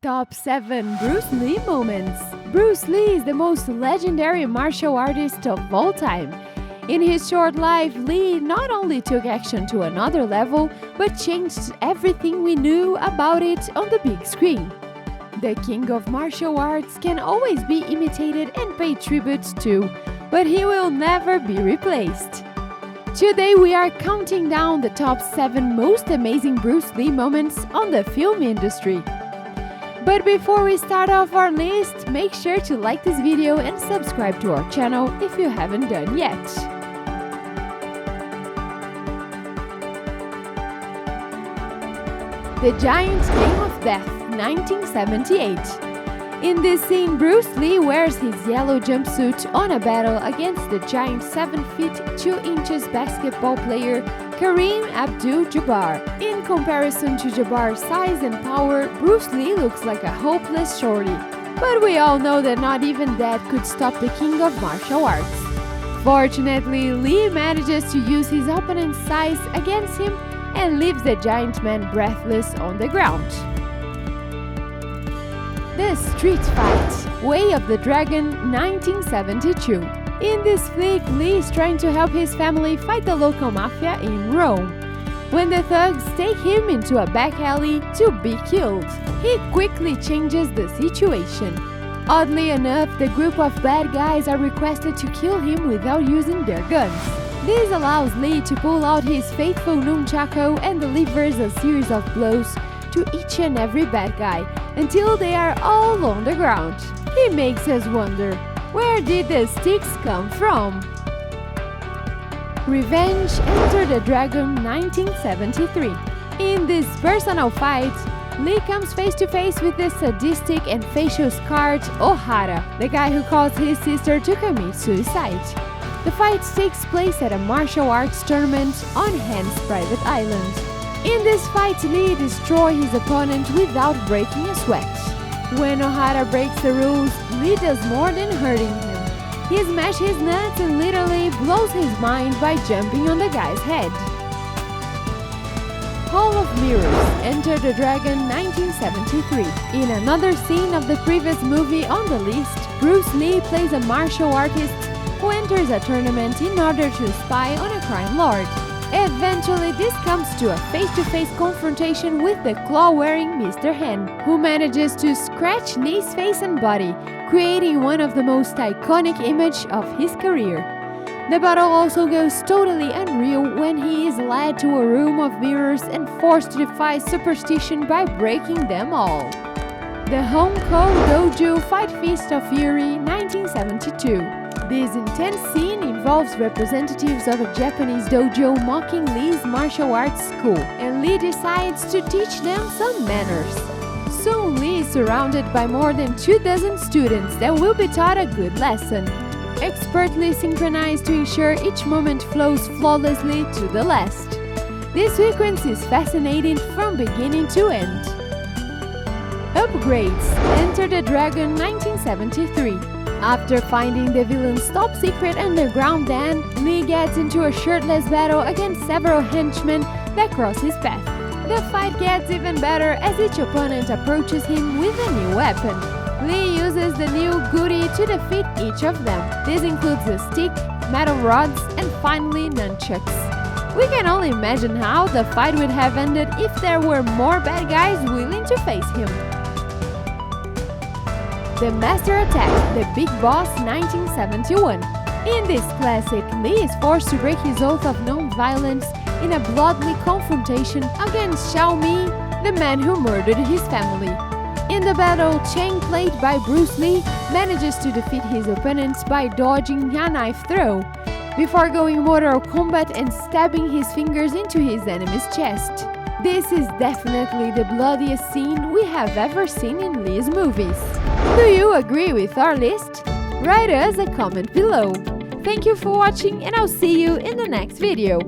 Top 7 Bruce Lee moments. Bruce Lee is the most legendary martial artist of all time. In his short life, Lee not only took action to another level, but changed everything we knew about it on the big screen. The king of martial arts can always be imitated and paid tribute to, but he will never be replaced. Today we are counting down the top 7 most amazing Bruce Lee moments on the film industry. But before we start off our list, make sure to like this video and subscribe to our channel if you haven't done yet. The Giant Game of Death, 1978. In this scene, Bruce Lee wears his yellow jumpsuit on a battle against the giant 7 feet 2 inches basketball player Kareem Abdul-Jabbar. In comparison to Jabbar's size and power, Bruce Lee looks like a hopeless shorty. But we all know that not even that could stop the king of martial arts. Fortunately, Lee manages to use his opponent's size against him and leaves the giant man breathless on the ground. The Street Fight, Way of the Dragon, 1972. In this flick, Lee is trying to help his family fight the local mafia in Rome. When the thugs take him into a back alley to be killed, he quickly changes the situation. Oddly enough, the group of bad guys are requested to kill him without using their guns. This allows Lee to pull out his faithful nunchaku and delivers a series of blows to each and every bad guy until they are all on the ground. He makes us wonder, where did the sticks come from? Revenge, Enter the Dragon, 1973. In this personal fight, Lee comes face to face with the sadistic and facial scarred Ohara, the guy who caused his sister to commit suicide. The fight takes place at a martial arts tournament on Han's private island. In this fight, Lee destroys his opponent without breaking a sweat. When Ohara breaks the rules, Lee does more than hurting him. He smashes his nuts and literally blows his mind by jumping on the guy's head. Hall of Mirrors, Enter the Dragon, 1973. In another scene of the previous movie on the list, Bruce Lee plays a martial artist who enters a tournament in order to spy on a crime lord. Eventually, this comes to a face-to-face confrontation with the claw-wearing Mr. Han, who manages to scratch Lee's face and body, creating one of the most iconic images of his career. The battle also goes totally unreal when he is led to a room of mirrors and forced to defy superstition by breaking them all. The Honko Dojo Fight Fist of Fury, 1972. This intense scene involves representatives of a Japanese dojo mocking Lee's martial arts school, and Lee decides to teach them some manners. Soon Lee is surrounded by more than 24 students that will be taught a good lesson, expertly synchronized to ensure each moment flows flawlessly to the last. This sequence is fascinating from beginning to end. Upgrades, Enter the Dragon, 1973. After finding the villain's top secret underground den, Lee gets into a shirtless battle against several henchmen that cross his path. The fight gets even better as each opponent approaches him with a new weapon. Lee uses the new goodie to defeat each of them. This includes a stick, metal rods, and finally nunchucks. We can only imagine how the fight would have ended if there were more bad guys willing to face him. The Master Attack, The Big Boss, 1971. In this classic, Lee is forced to break his oath of non-violence in a bloody confrontation against Xiao Mi, the man who murdered his family. In the battle, Chang, played by Bruce Lee, manages to defeat his opponents by dodging a knife throw, before going Mortal Kombat and stabbing his fingers into his enemy's chest. This is definitely the bloodiest scene we have ever seen in Lee's movies. Do you agree with our list? Write us a comment below. Thank you for watching and I'll see you in the next video.